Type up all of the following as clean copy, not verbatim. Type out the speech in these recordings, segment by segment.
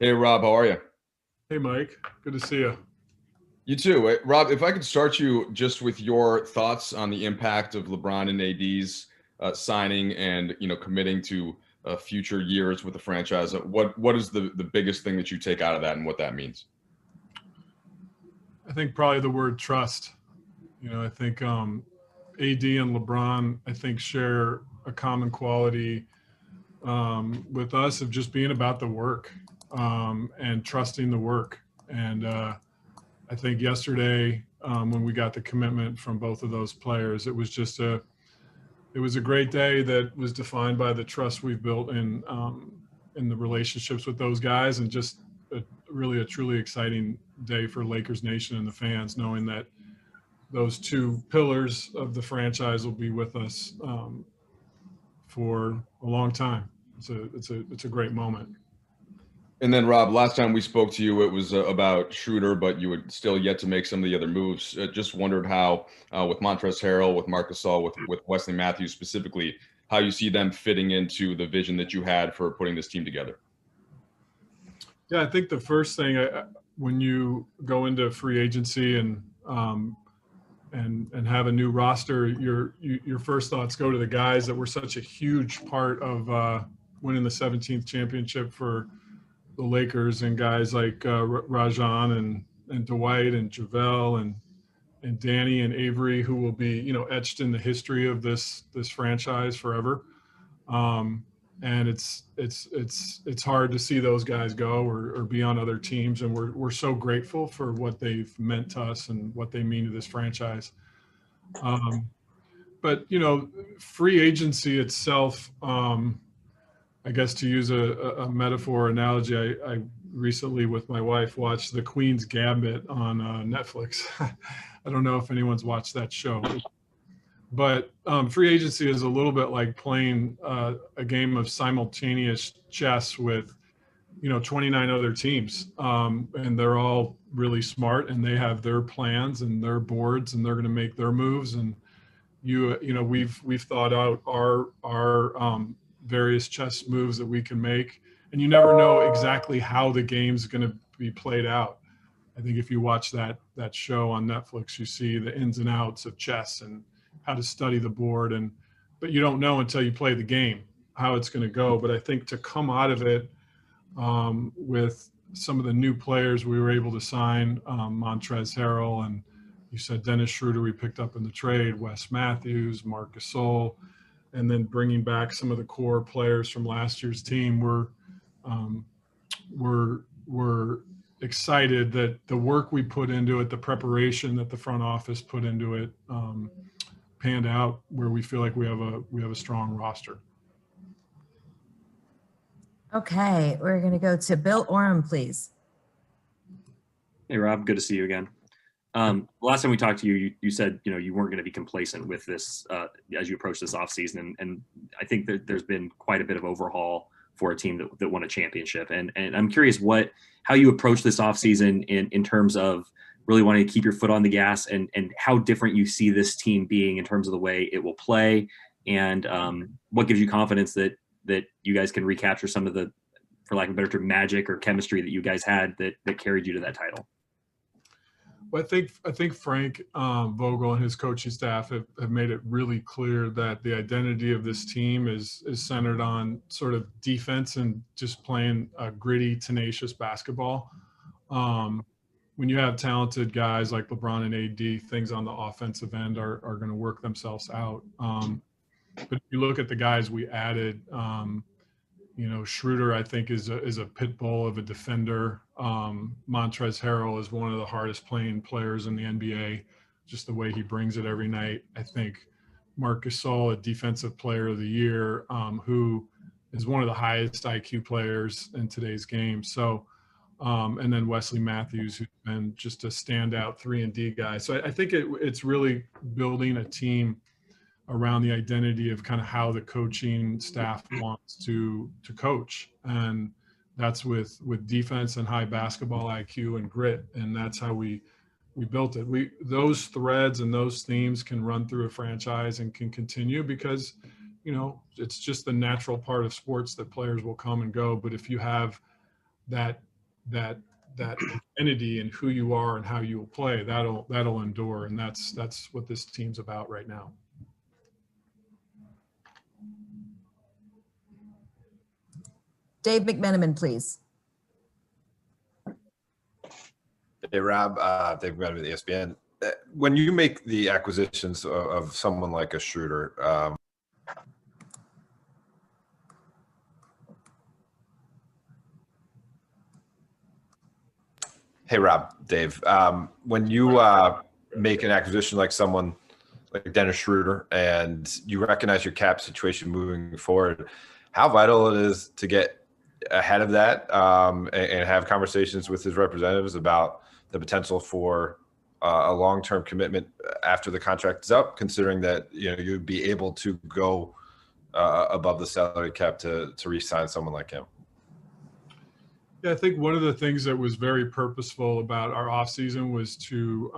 Hey, Rob, how are you? Hey, Mike. Good to see you. You too. Rob, if I could start you just with your thoughts on the impact of LeBron and AD's signing and committing to future years with the franchise. What is the biggest thing that you take out of that and what that means? I think probably the word trust. I think AD and LeBron, I think, share a common quality with us of just being about the work and trusting the work. And I think yesterday, when we got the commitment from both of those players, it was a great day that was defined by the trust we've built in the relationships with those guys, and just really a truly exciting day for Lakers Nation and the fans, knowing that those two pillars of the franchise will be with us for a long time. It's a great moment. And then, Rob, last time we spoke to you, it was about Schroeder, but you had still yet to make some of the other moves. Just wondered how, with Montrezl Harrell, with Marc Gasol, with Wesley Matthews specifically, how you see them fitting into the vision that you had for putting this team together. Yeah, I think the first thing when you go into free agency and have a new roster, your first thoughts go to the guys that were such a huge part of winning the 17th championship for the Lakers, and guys like Rajon and Dwight and JaVale and Danny and Avery, who will be etched in the history of this franchise forever. Um, and it's hard to see those guys go or be on other teams, and we're so grateful for what they've meant to us and what they mean to this franchise. Um, but free agency itself, I guess, to use a metaphor analogy, I recently with my wife watched The Queen's Gambit on Netflix. I don't know if anyone's watched that show, but free agency is a little bit like playing a game of simultaneous chess with 29 other teams, and they're all really smart, and they have their plans and their boards, and they're going to make their moves. And we've thought out our various chess moves that we can make, and you never know exactly how the game's going to be played out. I think if you watch that show on Netflix, you see the ins and outs of chess and how to study the board, but you don't know until you play the game how it's going to go. But I think to come out of it with some of the new players we were able to sign, Montrezl Harrell, and you said Dennis Schroeder we picked up in the trade, Wes Matthews, Marc Gasol, and then bringing back some of the core players from last year's team. Um, we're excited that the work we put into it, the preparation that the front office put into it, panned out where we feel like we have a strong roster. Okay, we're going to go to Bill Oram, please. Hey, Rob, good to see you again. Last time we talked to you, you said you weren't going to be complacent with this as you approach this offseason, and I think that there's been quite a bit of overhaul for a team that won a championship. And I'm curious how you approach this offseason in terms of really wanting to keep your foot on the gas, and how different you see this team being in terms of the way it will play, and what gives you confidence that you guys can recapture some of the, for lack of a better term, magic or chemistry that you guys had that carried you to that title. Well, I think Frank Vogel and his coaching staff have made it really clear that the identity of this team is centered on sort of defense and just playing gritty, tenacious basketball. When you have talented guys like LeBron and AD, things on the offensive end are going to work themselves out. But if you look at the guys we added, Schroeder, I think, is a pit bull of a defender. Montrezl Harrell is one of the hardest playing players in the NBA, just the way he brings it every night. I think Marc Gasol, a defensive player of the year, who is one of the highest IQ players in today's game. So, and then Wesley Matthews, who's been just a standout 3-and-D guy. So I think it's really building a team around the identity of kind of how the coaching staff wants to coach. And that's with defense and high basketball IQ and grit. And that's how we built it. Those threads and those themes can run through a franchise and can continue because, it's just the natural part of sports that players will come and go. But if you have that that identity and who you are and how you will play, that'll endure. And that's what this team's about right now. Dave McMenamin, please. Hey, Rob, Dave McMenamin, ESPN. When you make the acquisitions of someone like a Schroeder, hey, Rob, Dave, when you make an acquisition like someone like Dennis Schroeder and you recognize your cap situation moving forward, how vital it is to get ahead of that and have conversations with his representatives about the potential for a long-term commitment after the contract is up, considering that you'd be able to go above the salary cap to re-sign someone like him. Yeah, I think one of the things that was very purposeful about our offseason was to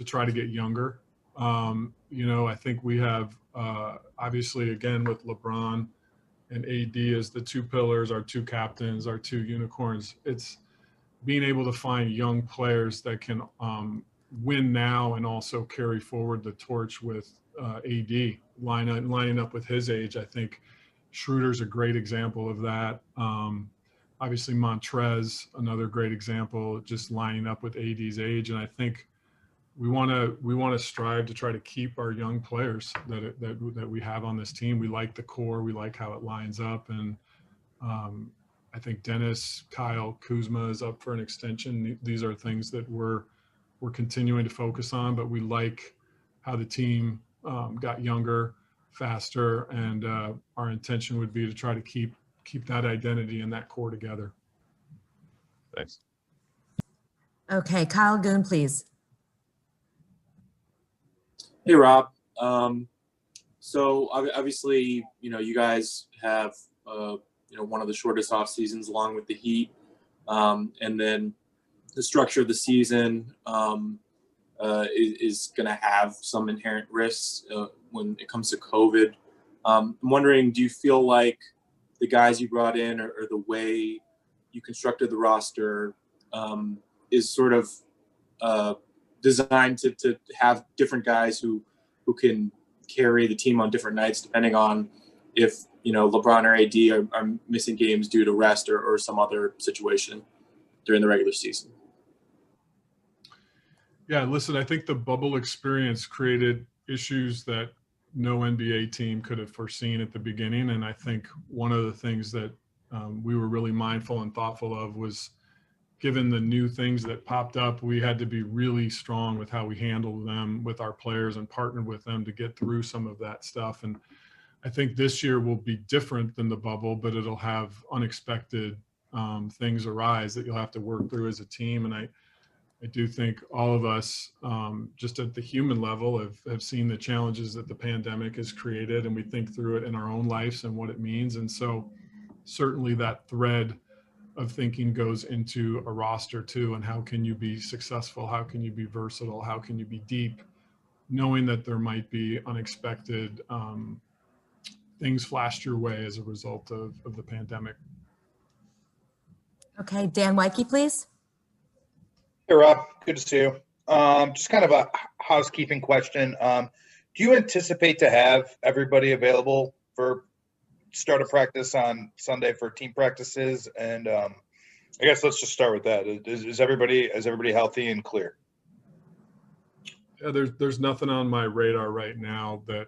try to get younger. I think we have obviously, again, with LeBron and AD as the two pillars, our two captains, our two unicorns, it's being able to find young players that can win now and also carry forward the torch with AD, lining up with his age. I think Schroeder's a great example of that. Obviously, Montrez, another great example, just lining up with AD's age. And I think we want to strive to try to keep our young players that we have on this team. We like the core. We like how it lines up. And I think Dennis, Kyle, Kuzma is up for an extension. These are things that we're continuing to focus on, but we like how the team got younger, faster, and our intention would be to try to keep that identity and that core together. Thanks. Okay, Kyle Goon, please. Hey, Rob. So obviously, you guys have, one of the shortest off seasons along with the Heat. And then the structure of the season is going to have some inherent risks when it comes to COVID. I'm wondering, do you feel like the guys you brought in or the way you constructed the roster is sort of designed to have different guys who can carry the team on different nights, depending on if, LeBron or AD are missing games due to rest or some other situation during the regular season? Yeah, listen, I think the bubble experience created issues that no NBA team could have foreseen at the beginning. And I think one of the things that we were really mindful and thoughtful of was, given the new things that popped up, we had to be really strong with how we handled them with our players and partnered with them to get through some of that stuff. And I think this year will be different than the bubble, but it'll have unexpected things arise that you'll have to work through as a team. And I do think all of us, just at the human level, have seen the challenges that the pandemic has created, and we think through it in our own lives and what it means. And so certainly that thread of thinking goes into a roster too, and how can you be successful? How can you be versatile? How can you be deep, knowing that there might be unexpected things flashed your way as a result of the pandemic. Okay, Dan Weike, please. Hey, Rob. Good to see you. Just kind of a housekeeping question. Do you anticipate to have everybody available for start of practice on Sunday for team practices? And I guess let's just start with that. Is everybody healthy and clear? Yeah, there's nothing on my radar right now that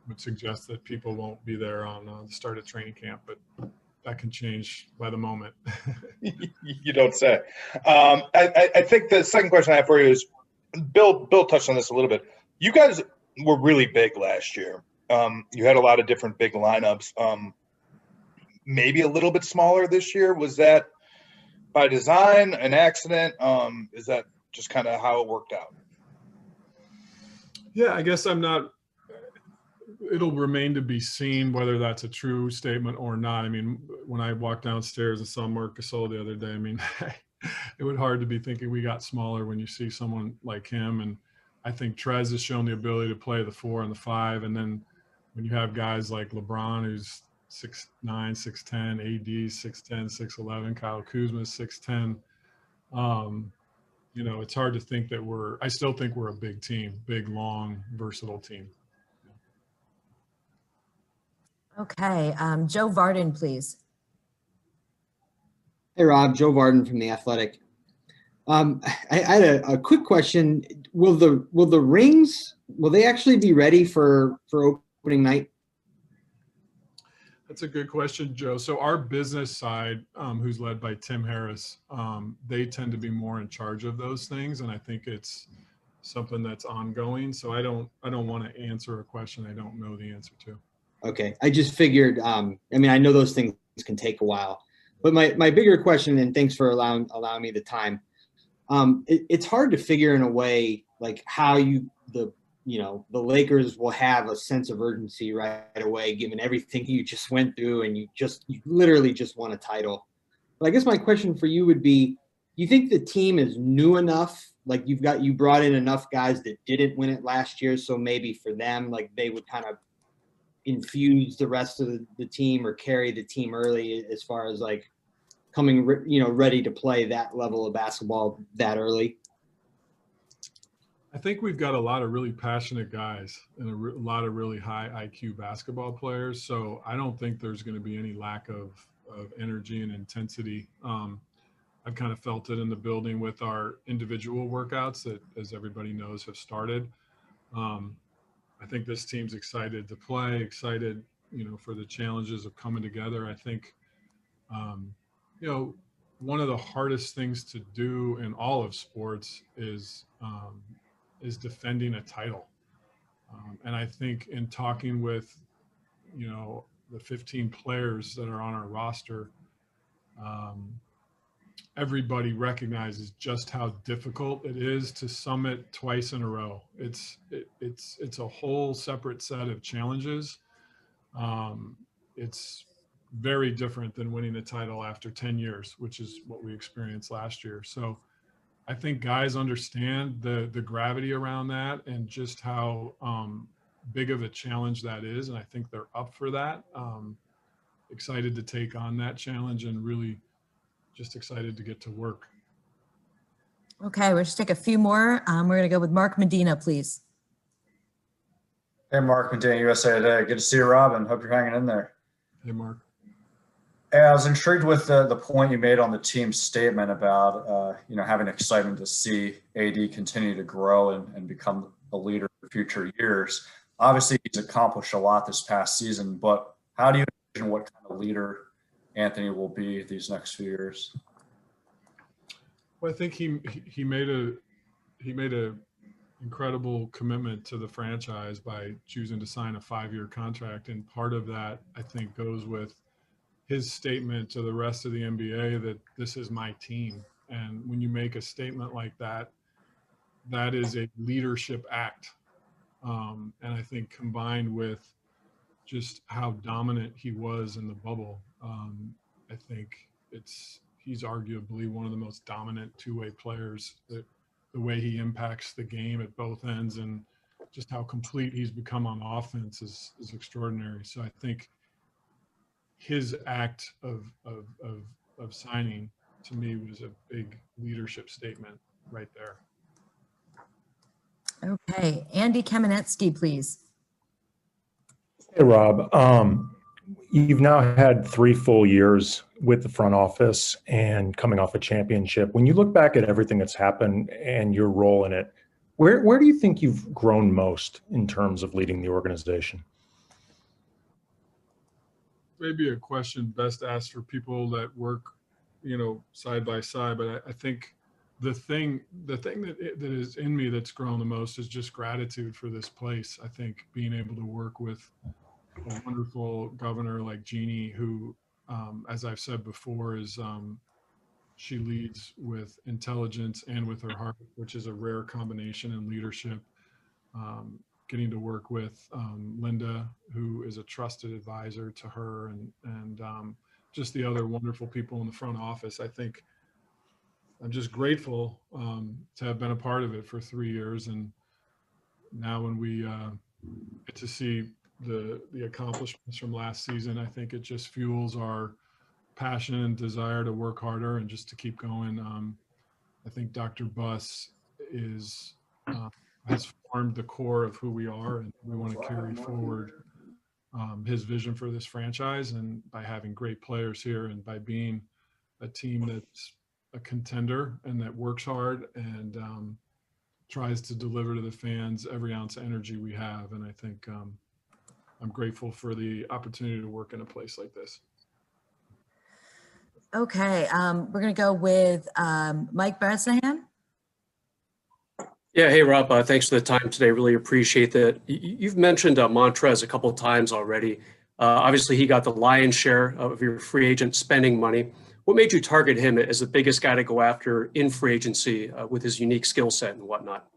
would suggest that people won't be there on the start of training camp, but that can change by the moment. You don't say. I think the second question I have for you is, Bill touched on this a little bit. You guys were really big last year. You had a lot of different big lineups. Maybe a little bit smaller this year. Was that by design, an accident? Is that just kind of how it worked out? Yeah, I guess it'll remain to be seen whether that's a true statement or not. I mean, when I walked downstairs and saw Marc Gasol the other day, I mean, it would hard to be thinking we got smaller when you see someone like him. And I think Trez has shown the ability to play the 4 and the 5. And then when you have guys like LeBron, who's 6'9", 6'10", AD 6'10", 6'11", Kyle Kuzma 6'10". You know, it's hard to think that I still think we're a big team, big, long, versatile team. Okay, Joe Varden, please. Hey, Rob, Joe Varden from The Athletic. I had a quick question. Will the rings, will they actually be ready for opening night? That's a good question, Joe. So our business side, who's led by Tim Harris, they tend to be more in charge of those things, and I think it's something that's ongoing. So I don't want to answer a question I don't know the answer to. Okay, I just figured. I mean, I know those things can take a while, but my bigger question, and thanks for allowing me the time. It's hard to figure in a way like how the Lakers will have a sense of urgency right away, given everything you just went through, and you literally just won a title. But I guess my question for you would be, you think the team is new enough? Like you brought in enough guys that didn't win it last year, so maybe for them, like they would kind of infuse the rest of the team or carry the team early as far as like coming, ready to play that level of basketball that early? I think we've got a lot of really passionate guys and a lot of really high IQ basketball players. So I don't think there's going to be any lack of energy and intensity. I've kind of felt it in the building with our individual workouts that, as everybody knows, have started. I think this team's excited to play, excited, for the challenges of coming together. I think, one of the hardest things to do in all of sports is defending a title. And I think in talking with, the 15 players that are on our roster, everybody recognizes just how difficult it is to summit twice in a row. It's a whole separate set of challenges. It's very different than winning a title after 10 years, which is what we experienced last year. So I think guys understand the gravity around that and just how big of a challenge that is. And I think they're up for that. Excited to take on that challenge and really just excited to get to work. Okay, we'll just take a few more. We're going to go with Mark Medina, please. Hey, Mark Medina, USA Today. Good to see you, Robin. Hope you're hanging in there. Hey, Mark. Hey, I was intrigued with the point you made on the team's statement about, having excitement to see AD continue to grow and become a leader for future years. Obviously, he's accomplished a lot this past season, but how do you envision what kind of leader Anthony will be these next few years? Well, I think he made a incredible commitment to the franchise by choosing to sign a 5-year contract, and part of that I think goes with his statement to the rest of the NBA that this is my team. And when you make a statement like that, that is a leadership act. And I think combined with just how dominant he was in the bubble, I think he's arguably one of the most dominant two-way players. The way he impacts the game at both ends and just how complete he's become on offense is extraordinary. So I think his act of signing to me was a big leadership statement right there. Okay, Andy Kamenetsky, please. Hey, Rob. You've now had 3 full years with the front office and coming off a championship. When you look back at everything that's happened and your role in it, where do you think you've grown most in terms of leading the organization? Maybe a question best asked for people that work, side by side. But I think the thing that is in me that's grown the most is just gratitude for this place. I think being able to work with a wonderful governor like Jeannie, who, as I've said before, she leads with intelligence and with her heart, which is a rare combination in leadership. Getting to work with Linda, who is a trusted advisor to her, and just the other wonderful people in the front office. I think I'm just grateful to have been a part of it for 3 years. And now when we get to see the accomplishments from last season. I think it just fuels our passion and desire to work harder and just to keep going. I think Dr. Buss has formed the core of who we are, and we want to carry forward his vision for this franchise. And by having great players here and by being a team that's a contender and that works hard and tries to deliver to the fans every ounce of energy we have. And I think I'm grateful for the opportunity to work in a place like this. Okay, we're going to go with Mike Bresnahan. Yeah, hey, Rob, thanks for the time today. Really appreciate that. You've mentioned Montrez a couple of times already. Obviously, he got the lion's share of your free agent spending money. What made you target him as the biggest guy to go after in free agency with his unique skill set and whatnot?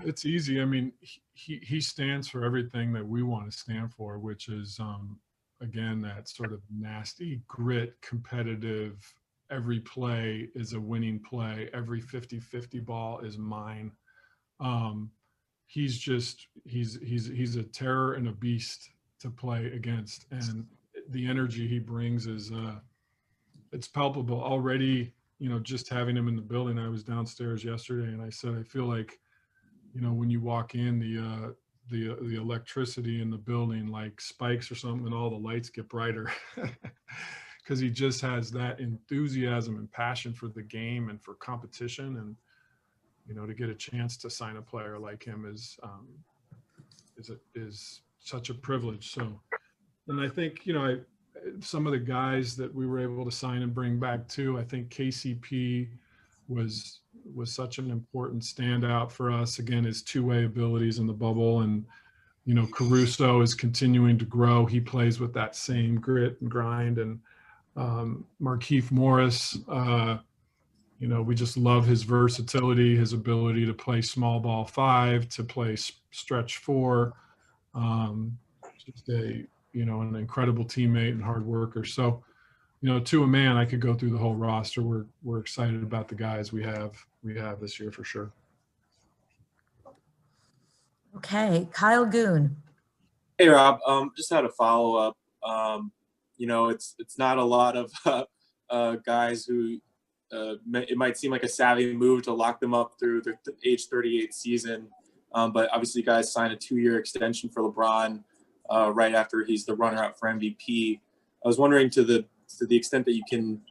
It's easy. I mean, he stands for everything that we want to stand for, which is, again, that sort of nasty grit, competitive, every play is a winning play. Every 50-50 ball is mine. He's a terror and a beast to play against. And the energy he brings is, it's palpable already. You know, just having him in the building, I was downstairs yesterday and I said, I feel like, you know, when you walk in, the electricity in the building like spikes or something and all the lights get brighter because he just has that enthusiasm and passion for the game and for competition. And, you know, to get a chance to sign a player like him is such a privilege. So, and I think, you know, some of the guys that we were able to sign and bring back too, I think KCP was such an important standout for us. Again, his two-way abilities in the bubble, and you know, Caruso is continuing to grow. He plays with that same grit and grind. And Markieff Morris, you know, we just love his versatility, his ability to play small ball 5, to play stretch 4. Just an incredible teammate and hard worker. So, you know, to a man, I could go through the whole roster. We're excited about the guys we have this year for sure. Okay, Kyle Goon. Hey Rob, just had a follow up. You know, it's not a lot of guys who it might seem like a savvy move to lock them up through the age 38 season, but obviously guys signed a 2-year extension for LeBron right after he's the runner-up for MVP. I was wondering to the extent that you can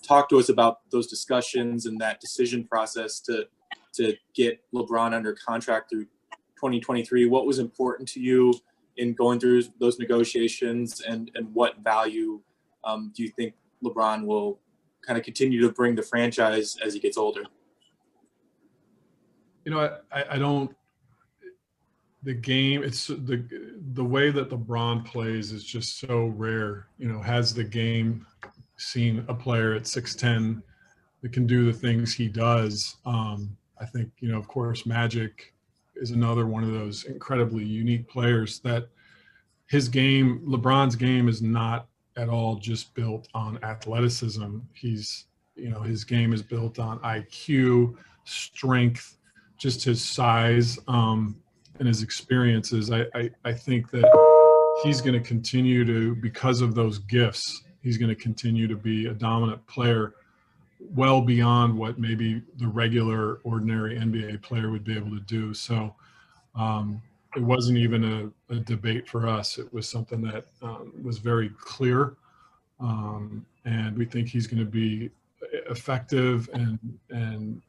talk to us about those discussions and that decision process to get LeBron under contract through 2023. What was important to you in going through those negotiations, and what value do you think LeBron will kind of continue to bring the franchise as he gets older? You know, I don't. The game, it's the way that LeBron plays is just so rare. You know, has the game seen a player at 6'10" that can do the things he does? I think, you know, of course, Magic is another one of those incredibly unique players that his game, LeBron's game, is not at all just built on athleticism. His game is built on IQ, strength, just his size, and his experiences. I think that he's going to continue to, because of those gifts, he's going to continue to be a dominant player well beyond what maybe the regular, ordinary NBA player would be able to do. So it wasn't even a debate for us. It was something that was very clear. And we think he's going to be effective and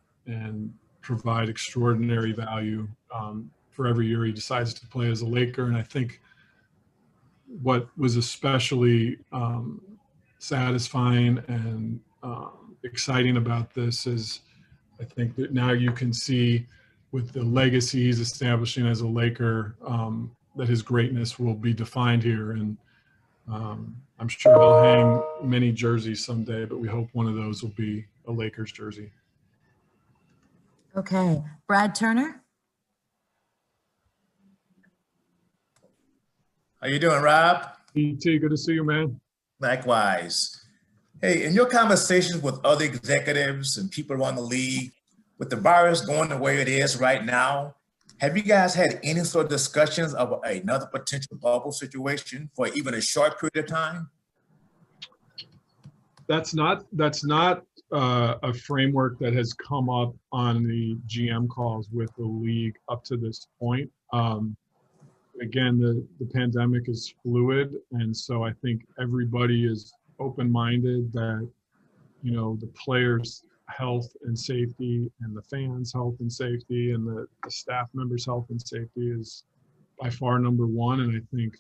provide extraordinary value for every year he decides to play as a Laker. And I think what was especially satisfying and exciting about this is I think that now you can see with the legacy he's establishing as a Laker that his greatness will be defined here. And I'm sure he'll hang many jerseys someday, but we hope one of those will be a Lakers jersey. Okay, Brad Turner. How you doing, Rob? E.T., good to see you, man. Likewise. Hey, in your conversations with other executives and people around the league, with the virus going the way it is right now, Have you guys had any sort of discussions of another potential bubble situation for even a short period of time? That's not a framework that has come up on the GM calls with the league up to this point. Again, the pandemic is fluid, and so I think everybody is open-minded that, you know, the players' health and safety and the fans' health and safety and the staff members' health and safety is by far number one. And I think,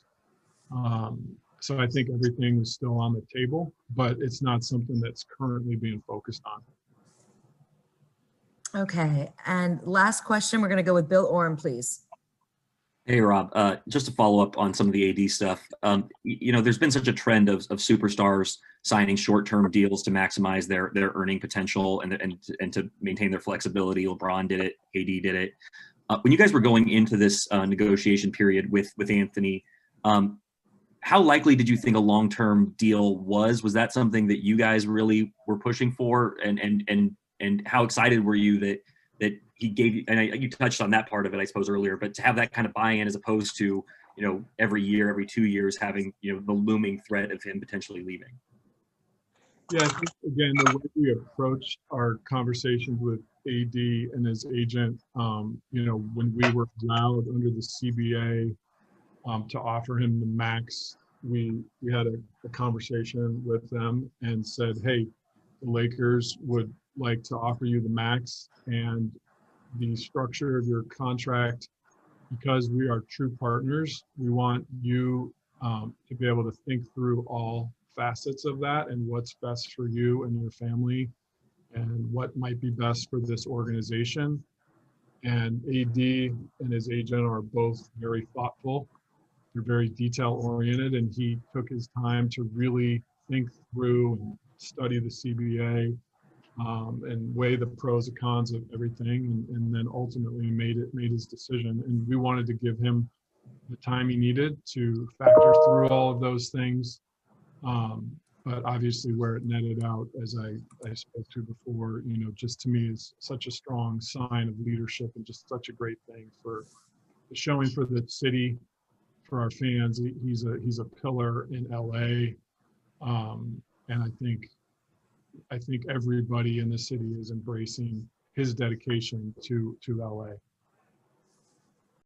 so I think everything is still on the table, but it's not something that's currently being focused on. Okay, and last question, we're going to go with Bill Oram, please. Hey, Rob, just to follow up on some of the AD stuff, you know, there's been such a trend of superstars signing short-term deals to maximize their earning potential and to maintain their flexibility. LeBron did it, AD did it. When you guys were going into this negotiation period with Anthony, how likely did you think a long-term deal was? Was that something that you guys really were pushing for? And how excited were you that he gave you, and you touched on that part of it, I suppose, earlier, but to have that kind of buy-in as opposed to, you know, every year, every 2 years, having, you know, the looming threat of him potentially leaving. Yeah, I think, again, the way we approached our conversations with AD and his agent, you know, when we were allowed under the CBA to offer him the max, we had a conversation with them and said, hey, the Lakers would like to offer you the max, and the structure of your contract, because we are true partners, we want you to be able to think through all facets of that and what's best for you and your family and what might be best for this organization. And AD and his agent are both very thoughtful. They're very detail oriented, and he took his time to really think through and study the CBA and weigh the pros and cons of everything, and then ultimately made his decision. And we wanted to give him the time he needed to factor through all of those things. But obviously where it netted out, as I spoke to before, you know, just to me is such a strong sign of leadership and just such a great thing for showing for the city, for our fans. He's a pillar in LA. And I think everybody in the city is embracing his dedication to LA.